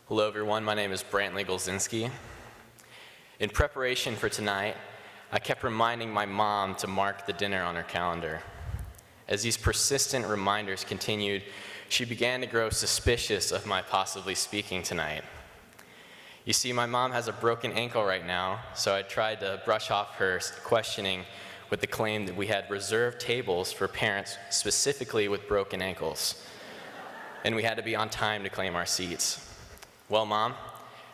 Hello everyone, my name is Brantley Golzinski. In preparation for tonight, I kept reminding my mom to mark the dinner on her calendar. As these persistent reminders continued, she began to grow suspicious of my possibly speaking tonight. You see, my mom has a broken ankle right now, so I tried to brush off her questioning with the claim that we had reserved tables for parents specifically with broken ankles, and we had to be on time to claim our seats. Well, Mom,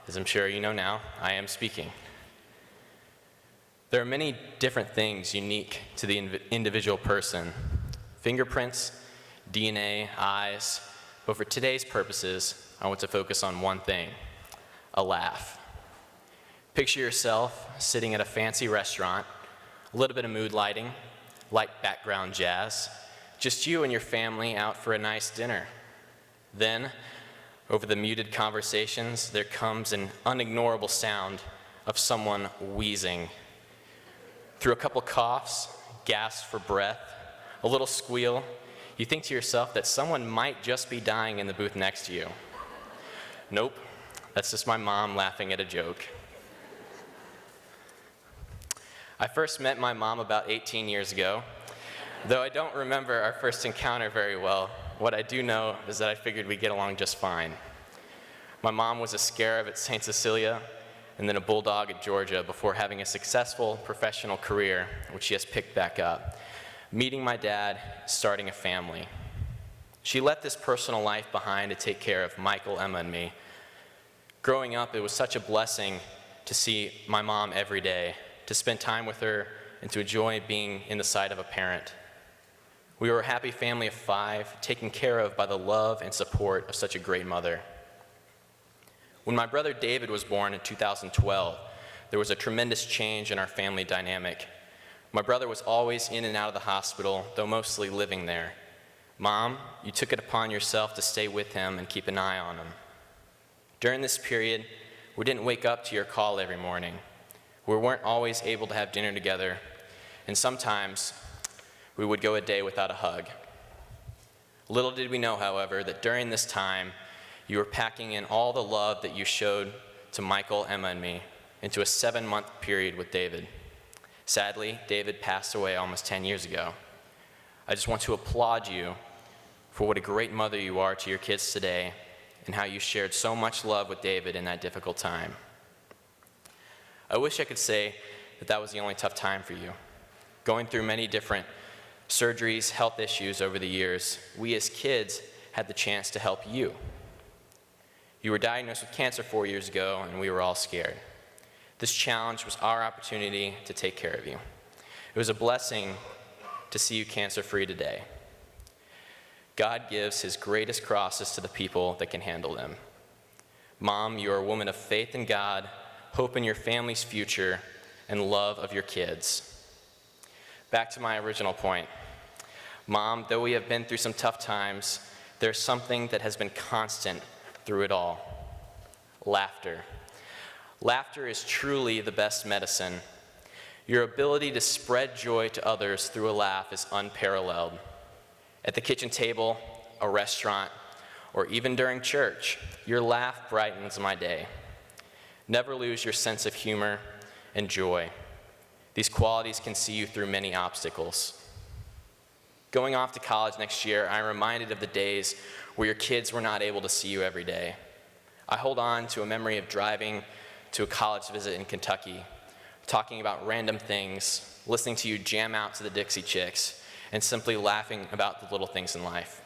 as I'm sure you know now, I am speaking. There are many different things unique to the individual person. Fingerprints, DNA, eyes, but for today's purposes, I want to focus on one thing: a laugh. Picture yourself sitting at a fancy restaurant, a little bit of mood lighting, light background jazz, just you and your family out for a nice dinner. Then, over the muted conversations, there comes an unignorable sound of someone wheezing. Through a couple coughs, gasps for breath, a little squeal, you think to yourself that someone might just be dying in the booth next to you. Nope, that's just my mom laughing at a joke. I first met my mom about 18 years ago. Though I don't remember our first encounter very well, what I do know is that I figured we'd get along just fine. My mom was a scarab at St. Cecilia and then a bulldog at Georgia before having a successful professional career, which she has picked back up, meeting my dad, starting a family. She left this personal life behind to take care of Michael, Emma, and me. Growing up, it was such a blessing to see my mom every day, to spend time with her, and to enjoy being in the sight of a parent. We were a happy family of 5, taken care of by the love and support of such a great mother. When my brother David was born in 2012, there was a tremendous change in our family dynamic. My brother was always in and out of the hospital, though mostly living there. Mom, you took it upon yourself to stay with him and keep an eye on him. During this period, we didn't wake up to your call every morning. We weren't always able to have dinner together, and sometimes we would go a day without a hug. Little did we know, however, that during this time, you were packing in all the love that you showed to Michael, Emma, and me into a 7-month period with David. Sadly, David passed away almost 10 years ago. I just want to applaud you for what a great mother you are to your kids today and how you shared so much love with David in that difficult time. I wish I could say that that was the only tough time for you. Going through many different surgeries, health issues over the years, we as kids had the chance to help you. You were diagnosed with cancer 4 years ago, and we were all scared. This challenge was our opportunity to take care of you. It was a blessing to see you cancer-free today. God gives his greatest crosses to the people that can handle them. Mom, you are a woman of faith in God, hope in your family's future, and love of your kids. Back to my original point. Mom, though we have been through some tough times, there's something that has been constant through it all: laughter. Laughter is truly the best medicine. Your ability to spread joy to others through a laugh is unparalleled. At the kitchen table, a restaurant, or even during church, your laugh brightens my day. Never lose your sense of humor and joy. These qualities can see you through many obstacles. Going off to college next year, I'm reminded of the days where your kids were not able to see you every day. I hold on to a memory of driving to a college visit in Kentucky, talking about random things, listening to you jam out to the Dixie Chicks, and simply laughing about the little things in life.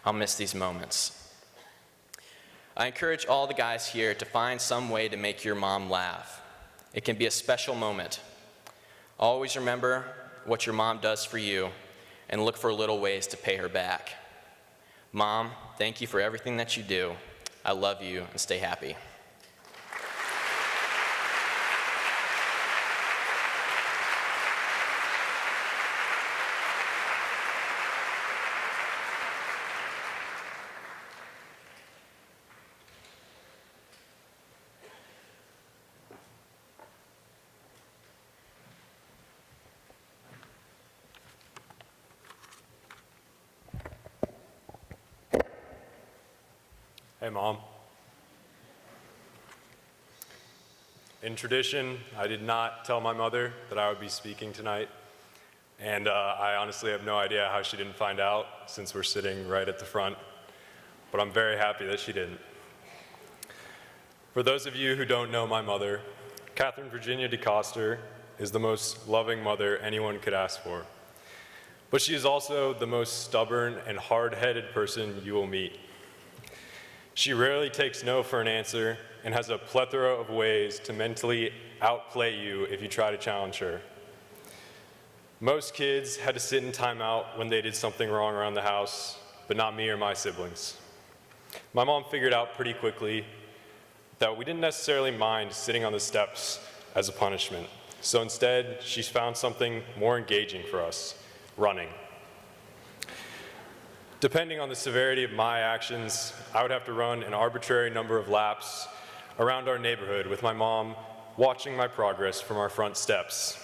I'll miss these moments. I encourage all the guys here to find some way to make your mom laugh. It can be a special moment. Always remember what your mom does for you and look for little ways to pay her back. Mom, thank you for everything that you do. I love you, and stay happy. Hey, Mom. In tradition, I did not tell my mother that I would be speaking tonight, and I honestly have no idea how she didn't find out since we're sitting right at the front, but I'm very happy that she didn't. For those of you who don't know my mother, Catherine Virginia DeCoster is the most loving mother anyone could ask for, but she is also the most stubborn and hard-headed person you will meet. She rarely takes no for an answer and has a plethora of ways to mentally outplay you if you try to challenge her. Most kids had to sit in timeout when they did something wrong around the house, but not me or my siblings. My mom figured out pretty quickly that we didn't necessarily mind sitting on the steps as a punishment. So instead, she found something more engaging for us, running. Depending on the severity of my actions, I would have to run an arbitrary number of laps around our neighborhood with my mom watching my progress from our front steps.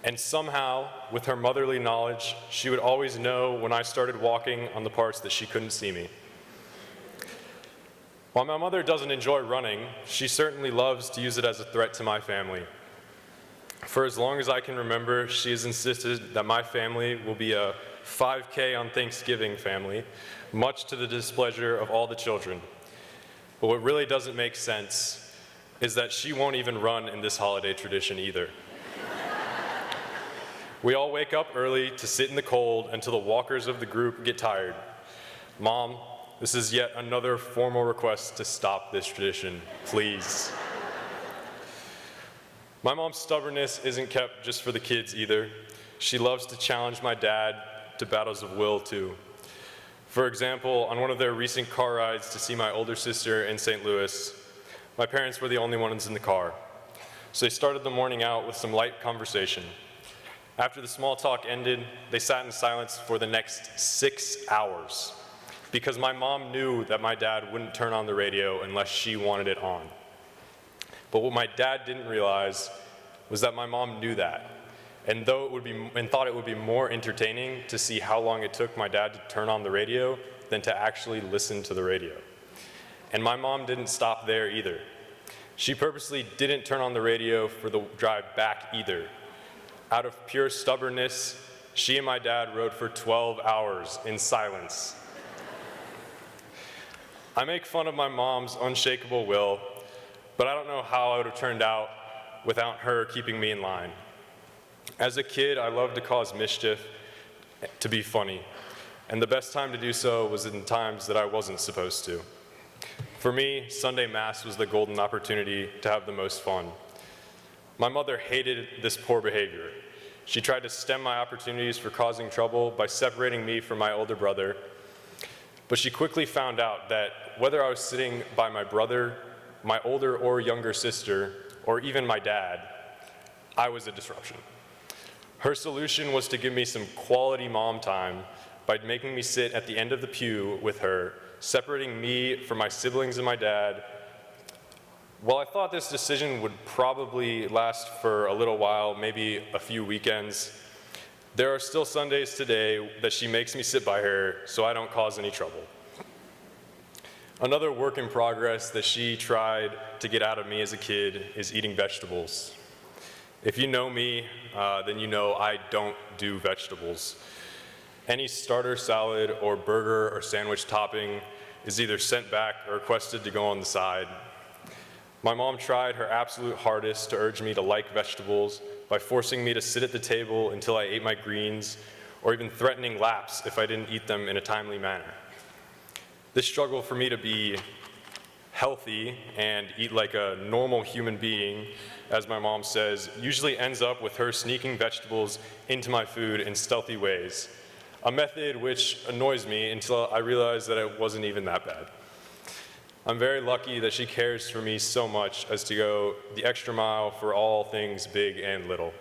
And somehow, with her motherly knowledge, she would always know when I started walking on the parts that she couldn't see me. While my mother doesn't enjoy running, she certainly loves to use it as a threat to my family. For as long as I can remember, she has insisted that my family will be a 5K on Thanksgiving family, much to the displeasure of all the children. But what really doesn't make sense is that she won't even run in this holiday tradition either. We all wake up early to sit in the cold until the walkers of the group get tired. Mom, this is yet another formal request to stop this tradition, please. My mom's stubbornness isn't kept just for the kids either. She loves to challenge my dad to battles of will too. For example, on one of their recent car rides to see my older sister in St. Louis, my parents were the only ones in the car. So they started the morning out with some light conversation. After the small talk ended, they sat in silence for the next 6 hours because my mom knew that my dad wouldn't turn on the radio unless she wanted it on. But what my dad didn't realize was that my mom knew that, and thought it would be more entertaining to see how long it took my dad to turn on the radio than to actually listen to the radio. And my mom didn't stop there either. She purposely didn't turn on the radio for the drive back either. Out of pure stubbornness, she and my dad rode for 12 hours in silence. I make fun of my mom's unshakable will, but I don't know how I would have turned out without her keeping me in line. As a kid, I loved to cause mischief, to be funny, and the best time to do so was in times that I wasn't supposed to. For me, Sunday Mass was the golden opportunity to have the most fun. My mother hated this poor behavior. She tried to stem my opportunities for causing trouble by separating me from my older brother, but she quickly found out that whether I was sitting by my brother, my older or younger sister, or even my dad, I was a disruption. Her solution was to give me some quality mom time by making me sit at the end of the pew with her, separating me from my siblings and my dad. While I thought this decision would probably last for a little while, maybe a few weekends, there are still Sundays today that she makes me sit by her so I don't cause any trouble. Another work in progress that she tried to get out of me as a kid is eating vegetables. If you know me, then you know I don't do vegetables. Any starter salad or burger or sandwich topping is either sent back or requested to go on the side. My mom tried her absolute hardest to urge me to like vegetables by forcing me to sit at the table until I ate my greens, or even threatening laps if I didn't eat them in a timely manner. This struggle for me to be healthy and eat like a normal human being, as my mom says, usually ends up with her sneaking vegetables into my food in stealthy ways, a method which annoys me until I realize that it wasn't even that bad. I'm very lucky that she cares for me so much as to go the extra mile for all things big and little.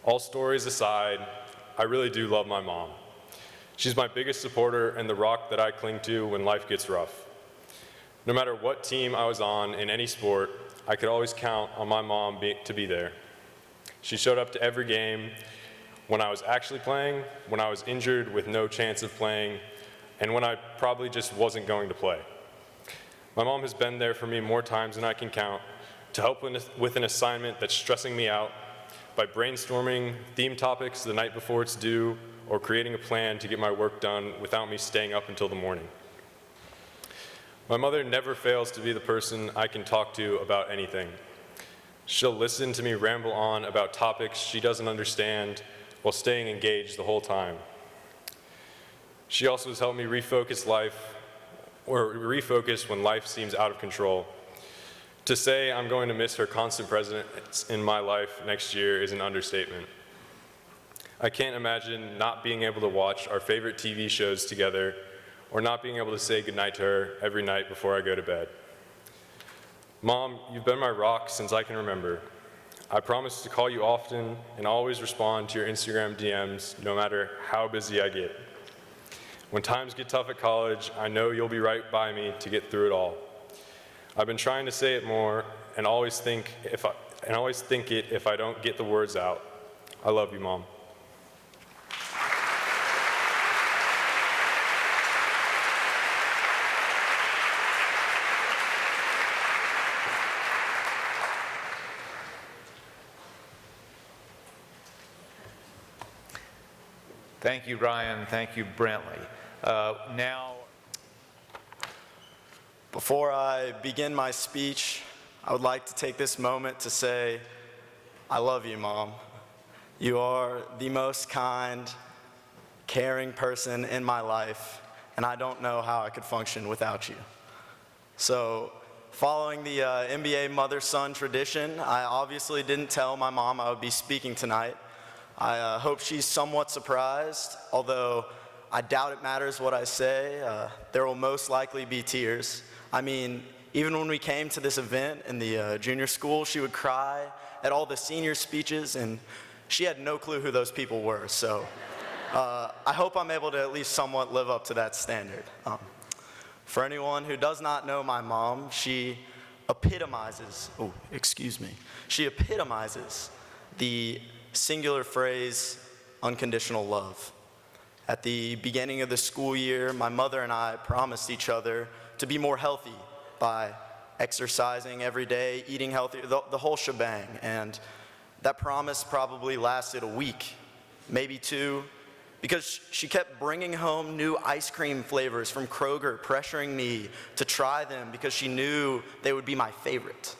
All stories aside, I really do love my mom. She's my biggest supporter and the rock that I cling to when life gets rough. No matter what team I was on in any sport, I could always count on my mom to be there. She showed up to every game, when I was actually playing, when I was injured with no chance of playing, and when I probably just wasn't going to play. My mom has been there for me more times than I can count, to help with an assignment that's stressing me out by brainstorming theme topics the night before it's due or creating a plan to get my work done without me staying up until the morning. My mother never fails to be the person I can talk to about anything. She'll listen to me ramble on about topics she doesn't understand while staying engaged the whole time. She also has helped me refocus when life seems out of control. To say I'm going to miss her constant presence in my life next year is an understatement. I can't imagine not being able to watch our favorite TV shows together or not being able to say goodnight to her every night before I go to bed. Mom, you've been my rock since I can remember. I promise to call you often and always respond to your Instagram DMs no matter how busy I get. When times get tough at college, I know you'll be right by me to get through it all. I've been trying to say it more and always think it if I don't get the words out. I love you, Mom. Thank you, Ryan. Thank you, Brantley. Now, Before I begin my speech, I would like to take this moment to say, I love you, Mom. You are the most kind, caring person in my life, and I don't know how I could function without you. So, following the NBA mother-son tradition, I obviously didn't tell my mom I would be speaking tonight. I hope she's somewhat surprised, although I doubt it matters what I say. There will most likely be tears. I mean, even when we came to this event in the junior school, she would cry at all the senior speeches, and she had no clue who those people were. So I hope I'm able to at least somewhat live up to that standard. For anyone who does not know my mom, she epitomizes the singular phrase, unconditional love. At the beginning of the school year, my mother and I promised each other to be more healthy by exercising every day, eating healthy, the whole shebang. And that promise probably lasted a week, maybe two, because she kept bringing home new ice cream flavors from Kroger, pressuring me to try them because she knew they would be my favorite.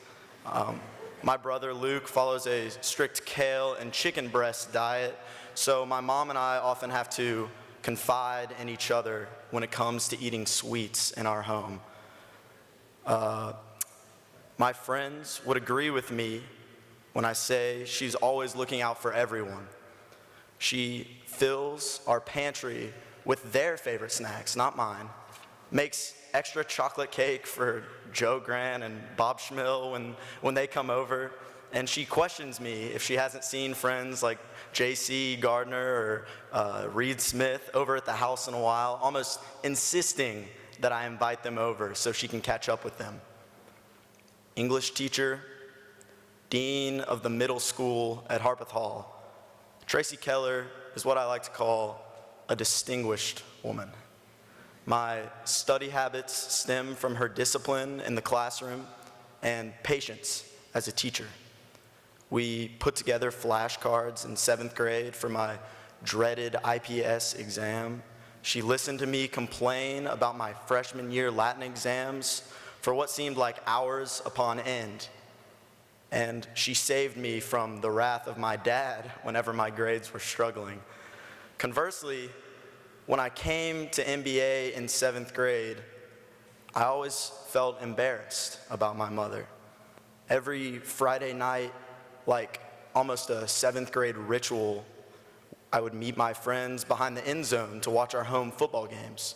My brother Luke follows a strict kale and chicken breast diet, so my mom and I often have to confide in each other when it comes to eating sweets in our home. My friends would agree with me when I say she's always looking out for everyone. She fills our pantry with their favorite snacks, not mine, makes extra chocolate cake for Joe Grant and Bob Schmill when they come over, and she questions me if she hasn't seen friends like J.C. Gardner or Reed Smith over at the house in a while, almost insisting that I invite them over so she can catch up with them. English teacher, dean of the middle school at Harpeth Hall, Tracy Keller is what I like to call a distinguished woman. My study habits stem from her discipline in the classroom and patience as a teacher. We put together flashcards in 7th grade for my dreaded IPS exam. She listened to me complain about my freshman year Latin exams for what seemed like hours upon end. And she saved me from the wrath of my dad whenever my grades were struggling. Conversely, when I came to MBA in 7th grade, I always felt embarrassed about my mother. Every Friday night, like almost a 7th grade ritual, I would meet my friends behind the end zone to watch our home football games.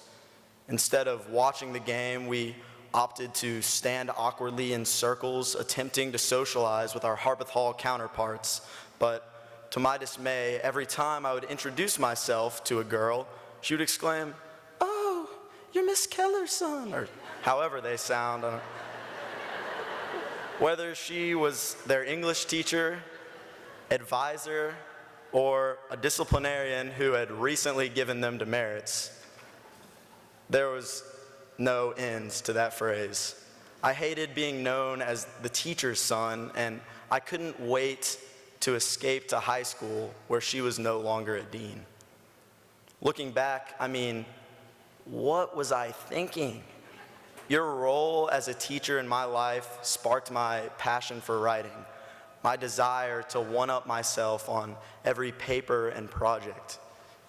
Instead of watching the game, we opted to stand awkwardly in circles, attempting to socialize with our Harpeth Hall counterparts. But to my dismay, every time I would introduce myself to a girl, she would exclaim, "Oh, you're Miss Keller's son," or however they sound. Whether she was their English teacher, advisor, or a disciplinarian who had recently given them demerits, there was no ends to that phrase. I hated being known as the teacher's son, and I couldn't wait to escape to high school where she was no longer a dean. Looking back, I mean, what was I thinking? Your role as a teacher in my life sparked my passion for writing, my desire to one-up myself on every paper and project.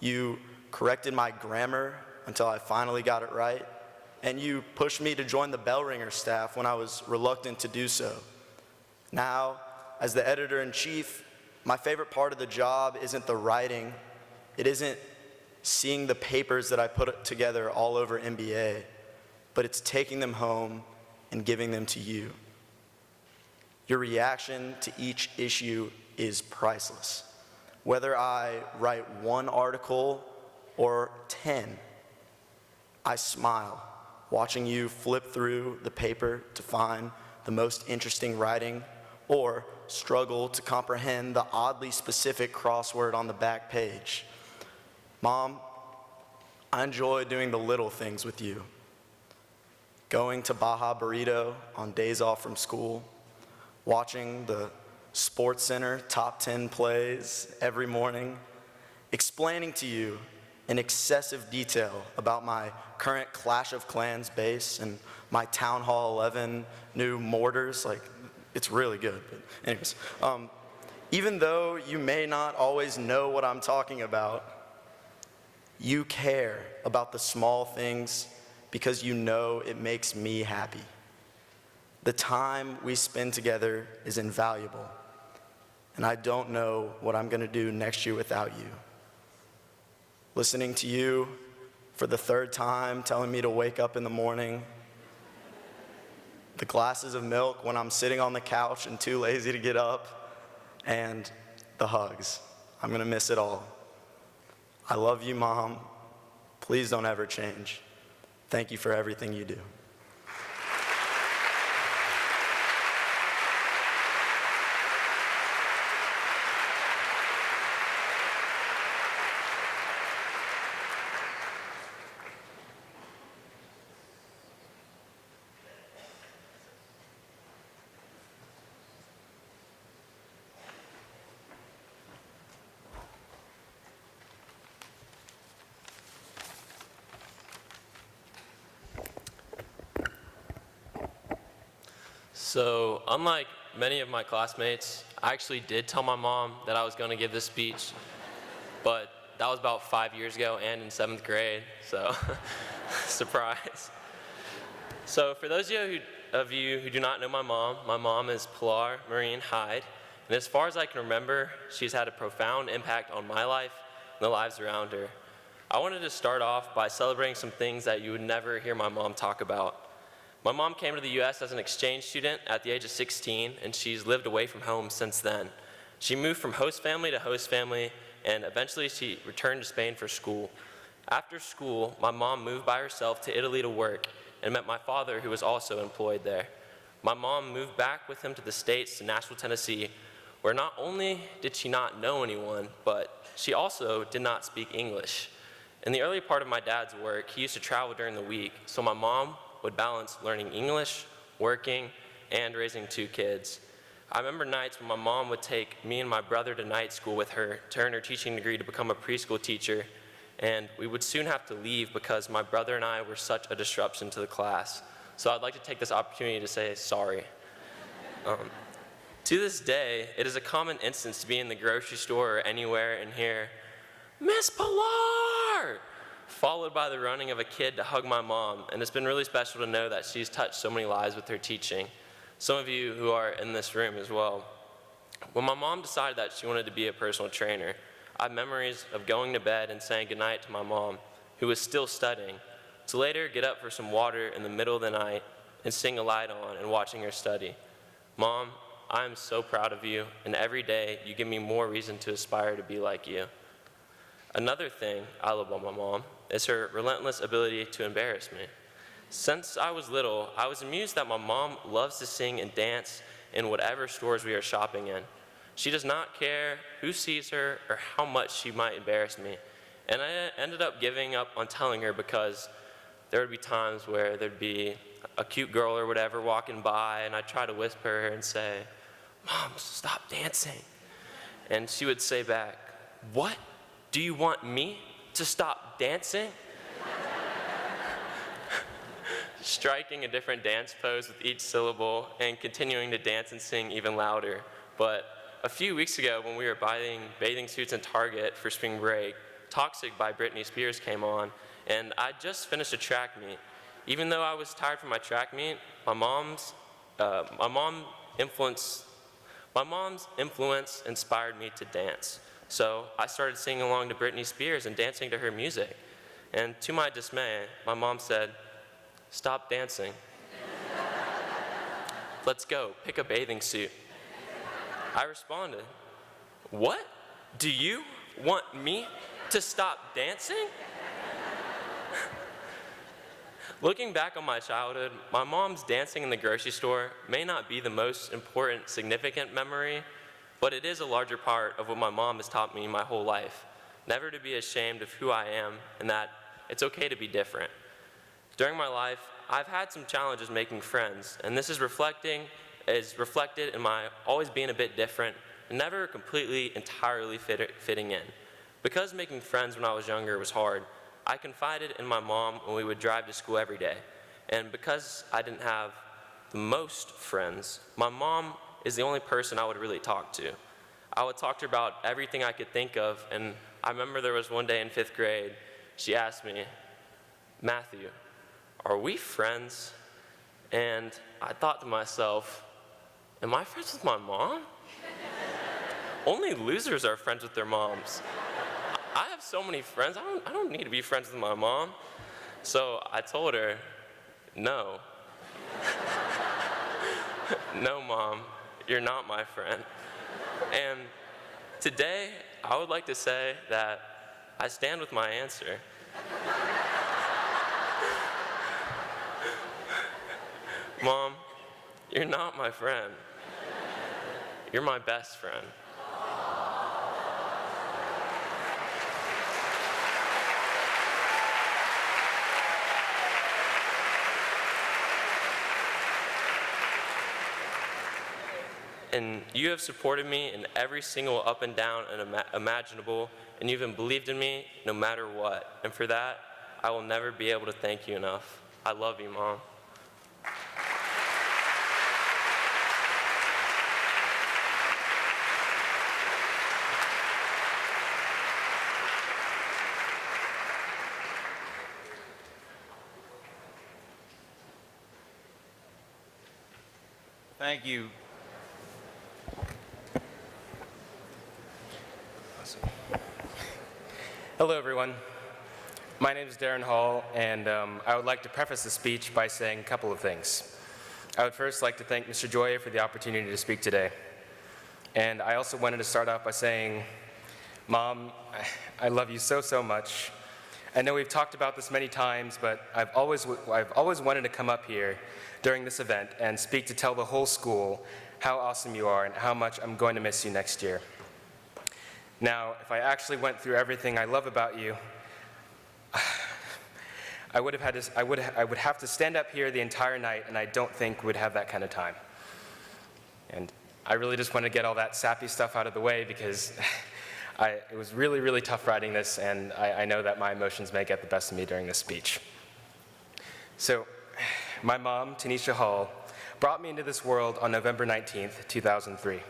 You corrected my grammar until I finally got it right, and you pushed me to join the bell ringer staff when I was reluctant to do so. Now, as the editor-in-chief, my favorite part of the job isn't the writing. It isn't seeing the papers that I put together all over MBA, but it's taking them home and giving them to you. Your reaction to each issue is priceless. Whether I write one article or 10, I smile watching you flip through the paper to find the most interesting writing, or struggle to comprehend the oddly specific crossword on the back page. Mom, I enjoy doing the little things with you. Going to Baja Burrito on days off from school, watching the Sports Center top 10 plays every morning, explaining to you in excessive detail about my current Clash of Clans base and my Town Hall 11 new mortars. Like, it's really good. But anyways, even though you may not always know what I'm talking about, you care about the small things because you know it makes me happy. The time we spend together is invaluable, and I don't know what I'm gonna do next year without you. Listening to you for the third time, telling me to wake up in the morning, the glasses of milk when I'm sitting on the couch and too lazy to get up, and the hugs. I'm gonna miss it all. I love you, Mom. Please don't ever change. Thank you for everything you do. So, unlike many of my classmates, I actually did tell my mom that I was going to give this speech, but that was about 5 years ago and in 7th grade, so surprise. So for those of you who do not know my mom is Pilar Marine Hyde, and as far as I can remember, she's had a profound impact on my life and the lives around her. I wanted to start off by celebrating some things that you would never hear my mom talk about. My mom came to the U.S. as an exchange student at the age of 16, and she's lived away from home since then. She moved from host family to host family, and eventually she returned to Spain for school. After school, my mom moved by herself to Italy to work and met my father, who was also employed there. My mom moved back with him to the States, to Nashville, Tennessee, where not only did she not know anyone, but she also did not speak English. In the early part of my dad's work, he used to travel during the week, so my mom would balance learning English, working, and raising 2 kids. I remember nights when my mom would take me and my brother to night school with her to earn her teaching degree to become a preschool teacher, and we would soon have to leave because my brother and I were such a disruption to the class. So I'd like to take this opportunity to say sorry. To this day, it is a common instance to be in the grocery store or anywhere and hear, "Miss Pilar!" followed by the running of a kid to hug my mom, and it's been really special to know that she's touched so many lives with her teaching. Some of you who are in this room as well. When my mom decided that she wanted to be a personal trainer, I have memories of going to bed and saying goodnight to my mom, who was still studying, to later get up for some water in the middle of the night and sing a light on and watching her study. Mom, I am so proud of you, and every day you give me more reason to aspire to be like you. Another thing I love about my mom is her relentless ability to embarrass me. Since I was little, I was amused that my mom loves to sing and dance in whatever stores we are shopping in. She does not care who sees her or how much she might embarrass me. And I ended up giving up on telling her because there would be times where there'd be a cute girl or whatever walking by, and I'd try to whisper her and say, "Mom, stop dancing." And she would say back, "What? Do you want me to stop dancing?" Striking a different dance pose with each syllable and continuing to dance and sing even louder. But a few weeks ago, when we were buying bathing suits in Target for spring break, Toxic by Britney Spears came on, and I just finished a track meet. Even though I was tired from my track meet, my mom's influence inspired me to dance. So I started singing along to Britney Spears and dancing to her music. And to my dismay, my mom said, "Stop dancing. Let's go, pick a bathing suit." I responded, "What? Do you want me to stop dancing?" Looking back on my childhood, my mom's dancing in the grocery store may not be the most important, significant memory, but it is a larger part of what my mom has taught me my whole life. Never to be ashamed of who I am and that it's okay to be different. During my life, I've had some challenges making friends, and this is reflected in my always being a bit different and never completely, entirely fitting in. Because making friends when I was younger was hard, I confided in my mom when we would drive to school every day. And because I didn't have the most friends, my mom is the only person I would really talk to. I would talk to her about everything I could think of, and I remember there was one day in 5th grade, she asked me, "Matthew, are we friends?" And I thought to myself, am I friends with my mom? Only losers are friends with their moms. I have so many friends, I don't need to be friends with my mom. So I told her, no. No, Mom, you're not my friend. And today, I would like to say that I stand with my answer. Mom, you're not my friend. You're my best friend. And you have supported me in every single up and down and imaginable, and you've even believed in me no matter what. And for that, I will never be able to thank you enough. I love you, Mom. Thank you. Hello, everyone. My name is Darren Hall, and I would like to preface the speech by saying a couple of things. I would first like to thank Mr. Joya for the opportunity to speak today. And I also wanted to start off by saying, Mom, I love you so, so much. I know we've talked about this many times, but I've always wanted to come up here during this event and speak to tell the whole school how awesome you are and how much I'm going to miss you next year. Now, if I actually went through everything I love about you, I would have to stand up here the entire night, and I don't think we'd have that kind of time. And I really just want to get all that sappy stuff out of the way because it was really, really tough writing this, and I know that my emotions may get the best of me during this speech. So, my mom, Tanisha Hall, brought me into this world on November 19th, 2003.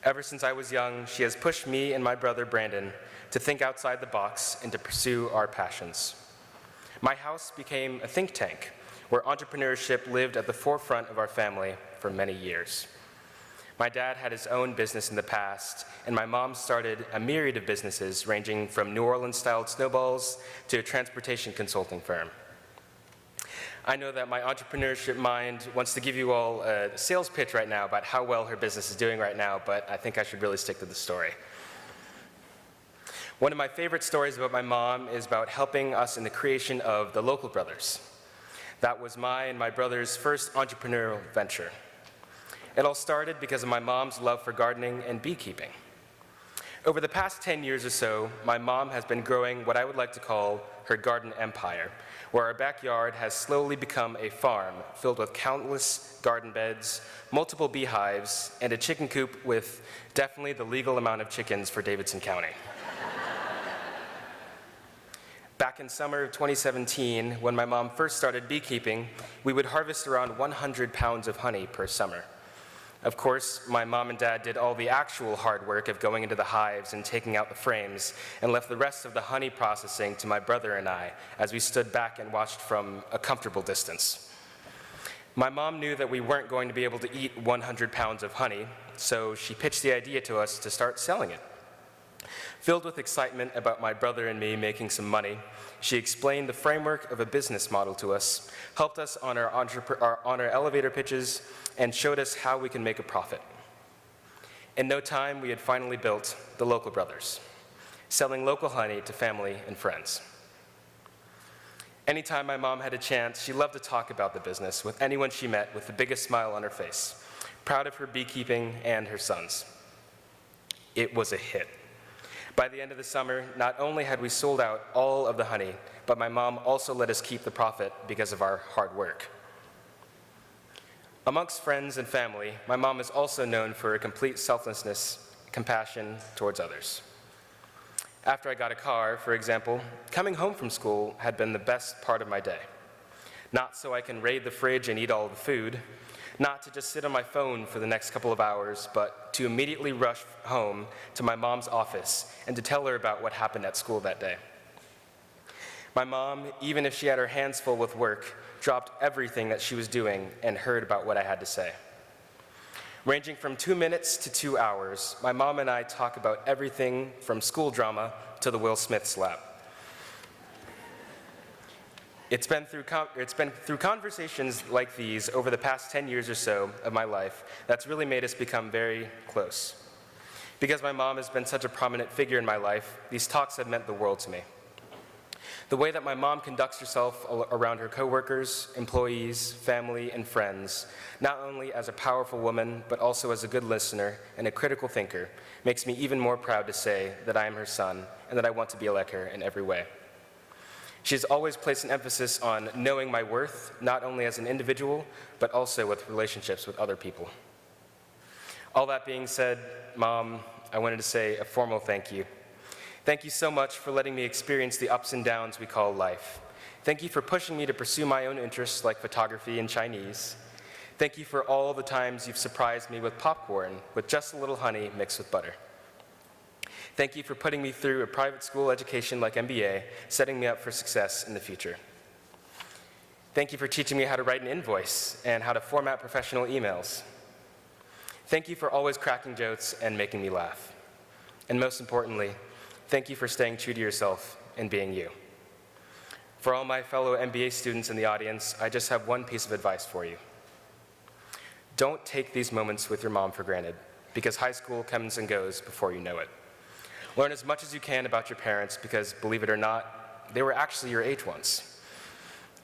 Ever since I was young, she has pushed me and my brother Brandon to think outside the box and to pursue our passions. My house became a think tank where entrepreneurship lived at the forefront of our family for many years. My dad had his own business in the past, and my mom started a myriad of businesses ranging from New Orleans-styled snowballs to a transportation consulting firm. I know that my entrepreneurship mind wants to give you all a sales pitch right now about how well her business is doing right now, but I think I should really stick to the story. One of my favorite stories about my mom is about helping us in the creation of the Local Brothers. That was my and my brother's first entrepreneurial venture. It all started because of my mom's love for gardening and beekeeping. Over the past 10 years or so, my mom has been growing what I would like to call her garden empire, where our backyard has slowly become a farm filled with countless garden beds, multiple beehives, and a chicken coop with definitely the legal amount of chickens for Davidson County. Back in summer of 2017, when my mom first started beekeeping, we would harvest around 100 pounds of honey per summer. Of course, my mom and dad did all the actual hard work of going into the hives and taking out the frames, and left the rest of the honey processing to my brother and I as we stood back and watched from a comfortable distance. My mom knew that we weren't going to be able to eat 100 pounds of honey, so she pitched the idea to us to start selling it. Filled with excitement about my brother and me making some money, she explained the framework of a business model to us, helped us on our elevator pitches, and showed us how we can make a profit. In no time, we had finally built the Local Brothers, selling local honey to family and friends. Anytime my mom had a chance, she loved to talk about the business with anyone she met with the biggest smile on her face, proud of her beekeeping and her sons. It was a hit. By the end of the summer, not only had we sold out all of the honey, but my mom also let us keep the profit because of our hard work. Amongst friends and family, my mom is also known for her complete selflessness, compassion towards others. After I got a car, for example, coming home from school had been the best part of my day. Not so I can raid the fridge and eat all the food, not to just sit on my phone for the next couple of hours, but to immediately rush home to my mom's office and to tell her about what happened at school that day. My mom, even if she had her hands full with work, dropped everything that she was doing and heard about what I had to say. Ranging from 2 minutes to 2 hours, my mom and I talk about everything from school drama to the Will Smith slap. It's been through conversations like these over the past 10 years or so of my life that's really made us become very close. Because my mom has been such a prominent figure in my life, these talks have meant the world to me. The way that my mom conducts herself around her coworkers, employees, family, and friends, not only as a powerful woman, but also as a good listener and a critical thinker, makes me even more proud to say that I am her son and that I want to be like her in every way. She has always placed an emphasis on knowing my worth, not only as an individual, but also with relationships with other people. All that being said, Mom, I wanted to say a formal thank you. Thank you so much for letting me experience the ups and downs we call life. Thank you for pushing me to pursue my own interests like photography and Chinese. Thank you for all the times you've surprised me with popcorn with just a little honey mixed with butter. Thank you for putting me through a private school education like MBA, setting me up for success in the future. Thank you for teaching me how to write an invoice and how to format professional emails. Thank you for always cracking jokes and making me laugh. And most importantly, thank you for staying true to yourself and being you. For all my fellow MBA students in the audience, I just have one piece of advice for you. Don't take these moments with your mom for granted, because high school comes and goes before you know it. Learn as much as you can about your parents, because believe it or not, they were actually your age once.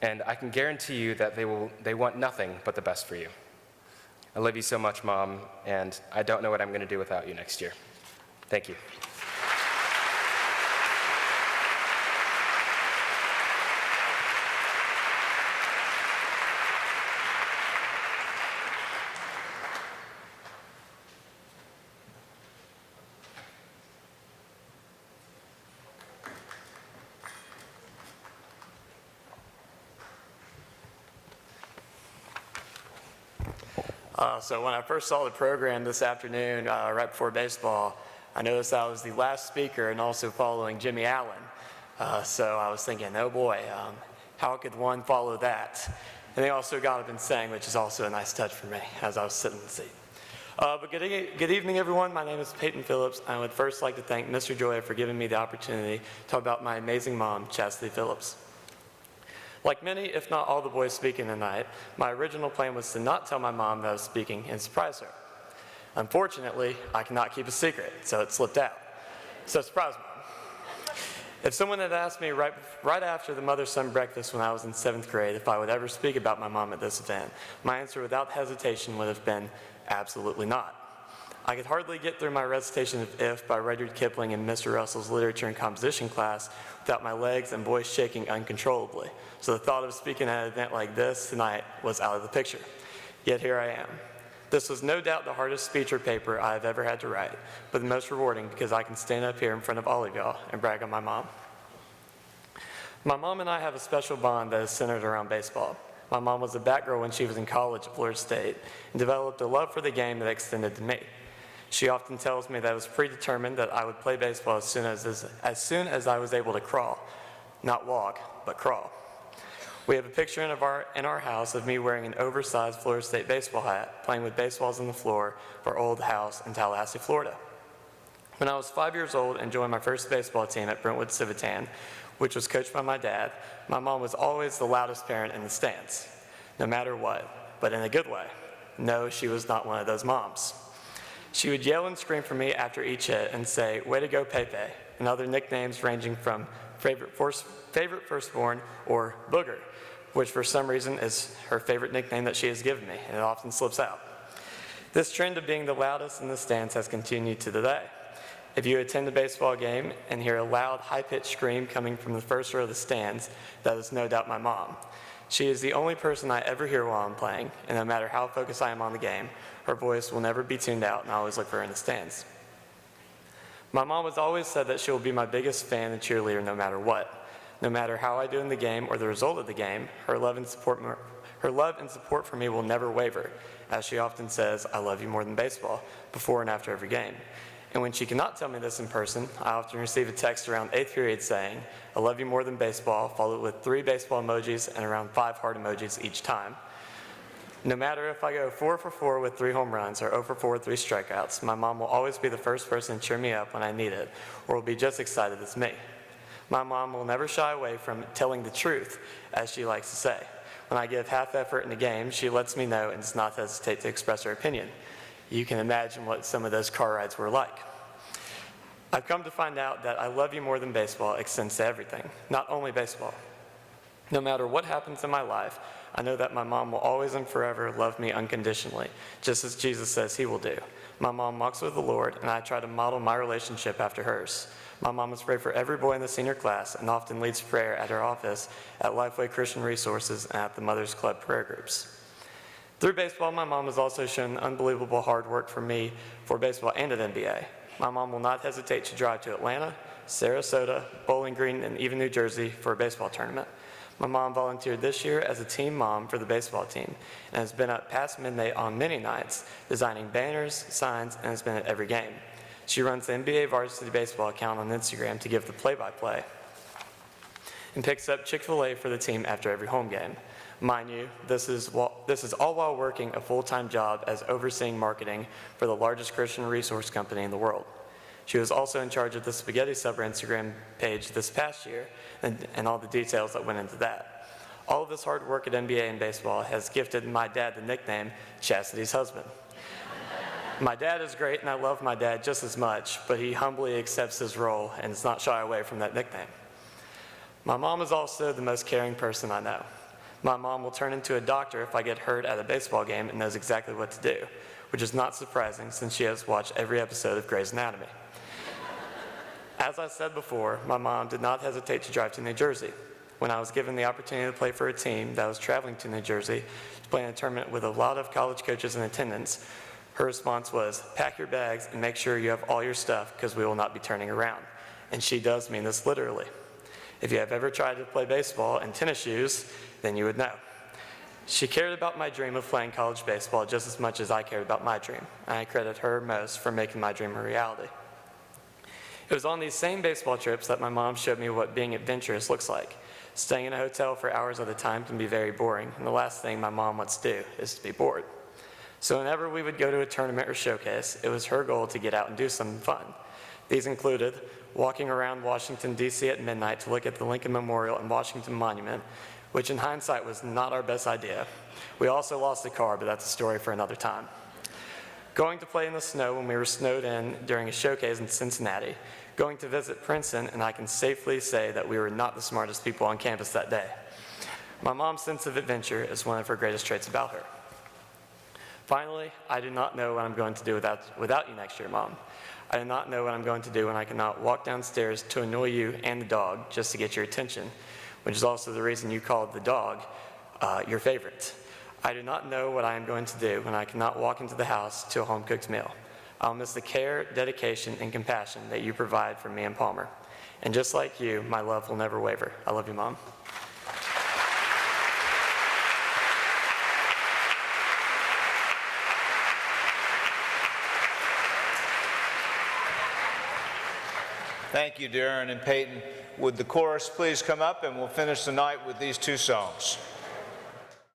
And I can guarantee you that they want nothing but the best for you. I love you so much, Mom, and I don't know what I'm going to do without you next year. Thank you. So when I first saw the program this afternoon, right before baseball, I noticed I was the last speaker and also following Jimmy Allen. So I was thinking, oh boy, how could one follow that? And they also got up and sang, which is also a nice touch for me as I was sitting in the seat. But good evening, everyone. My name is Peyton Phillips. I would first like to thank Mr. Joya for giving me the opportunity to talk about my amazing mom, Chastity Phillips. Like many, if not all the boys speaking tonight, my original plan was to not tell my mom that I was speaking and surprise her. Unfortunately, I cannot keep a secret, so it slipped out. So surprise, Mom. If someone had asked me right after the mother-son breakfast when I was in 7th grade if I would ever speak about my mom at this event, my answer without hesitation would have been absolutely not. I could hardly get through my recitation of If by Rudyard Kipling in Mr. Russell's literature and composition class without my legs and voice shaking uncontrollably. So the thought of speaking at an event like this tonight was out of the picture. Yet here I am. This was no doubt the hardest speech or paper I have ever had to write, but the most rewarding because I can stand up here in front of all of y'all and brag on my mom. My mom and I have a special bond that is centered around baseball. My mom was a bat girl when she was in college at Florida State and developed a love for the game that extended to me. She often tells me that it was predetermined that I would play baseball as soon as I was able to crawl. Not walk, but crawl. We have a picture in our house of me wearing an oversized Florida State baseball hat, playing with baseballs on the floor of our old house in Tallahassee, Florida. When I was 5 years old and joined my first baseball team at Brentwood Civitan, which was coached by my dad, my mom was always the loudest parent in the stands, no matter what, but in a good way. No, she was not one of those moms. She would yell and scream for me after each hit and say, "Way to go, Pepe," and other nicknames ranging from favorite firstborn or Booger, which for some reason is her favorite nickname that she has given me, and it often slips out. This trend of being the loudest in the stands has continued to today. If you attend a baseball game and hear a loud, high-pitched scream coming from the first row of the stands, that is no doubt my mom. She is the only person I ever hear while I'm playing, and no matter how focused I am on the game, her voice will never be tuned out, and I always look for her in the stands. My mom has always said that she will be my biggest fan and cheerleader no matter what. No matter how I do in the game or the result of the game, her love and support for me will never waver. As she often says, "I love you more than baseball," before and after every game. And when she cannot tell me this in person, I often receive a text around 8th period saying, "I love you more than baseball," followed with 3 baseball emojis and around 5 heart emojis each time. No matter if I go 4 for 4 with 3 home runs or 0 for 4 with 3 strikeouts, my mom will always be the first person to cheer me up when I need it, or will be just excited as me. My mom will never shy away from telling the truth, as she likes to say. When I give half effort in a game, she lets me know and does not hesitate to express her opinion. You can imagine what some of those car rides were like. I've come to find out that "I love you more than baseball" extends to everything, not only baseball. No matter what happens in my life, I know that my mom will always and forever love me unconditionally, just as Jesus says he will do. My mom walks with the Lord, and I try to model my relationship after hers. My mom has prayed for every boy in the senior class and often leads prayer at her office, at Lifeway Christian Resources, and at the Mothers Club prayer groups. Through baseball, my mom has also shown unbelievable hard work for me for baseball and at NBA. My mom will not hesitate to drive to Atlanta, Sarasota, Bowling Green, and even New Jersey for a baseball tournament. My mom volunteered this year as a team mom for the baseball team and has been up past midnight on many nights designing banners, signs, and has been at every game. She runs the NBA Varsity Baseball account on Instagram to give the play-by-play and picks up Chick-fil-A for the team after every home game. Mind you, this is all while working a full-time job as overseeing marketing for the largest Christian resource company in the world. She was also in charge of the Spaghetti Supper Instagram page this past year and all the details that went into that. All of this hard work at NBA and baseball has gifted my dad the nickname Chastity's husband. My dad is great, and I love my dad just as much, but he humbly accepts his role and does not shy away from that nickname. My mom is also the most caring person I know. My mom will turn into a doctor if I get hurt at a baseball game and knows exactly what to do, which is not surprising since she has watched every episode of Grey's Anatomy. As I said before, my mom did not hesitate to drive to New Jersey. When I was given the opportunity to play for a team that was traveling to New Jersey to play in a tournament with a lot of college coaches in attendance, her response was, "Pack your bags and make sure you have all your stuff because we will not be turning around." And she does mean this literally. If you have ever tried to play baseball in tennis shoes, then you would know. She cared about my dream of playing college baseball just as much as I cared about my dream, and I credit her most for making my dream a reality. It was on these same baseball trips that my mom showed me what being adventurous looks like. Staying in a hotel for hours at a time can be very boring, and the last thing my mom wants to do is to be bored. So whenever we would go to a tournament or showcase, it was her goal to get out and do something fun. These included walking around Washington, D.C. at midnight to look at the Lincoln Memorial and Washington Monument, which in hindsight was not our best idea. We also lost the car, but that's a story for another time. Going to play in the snow when we were snowed in during a showcase in Cincinnati, going to visit Princeton, and I can safely say that we were not the smartest people on campus that day. My mom's sense of adventure is one of her greatest traits about her. Finally, I do not know what I'm going to do without you next year, Mom. I do not know what I'm going to do when I cannot walk downstairs to annoy you and the dog just to get your attention, which is also the reason you called the dog your favorite. I do not know what I am going to do when I cannot walk into the house to a home-cooked meal. I'll miss the care, dedication, and compassion that you provide for me and Palmer. And just like you, my love will never waver. I love you, Mom. Thank you, Darren and Peyton. Would the chorus please come up, and we'll finish the night with these two songs.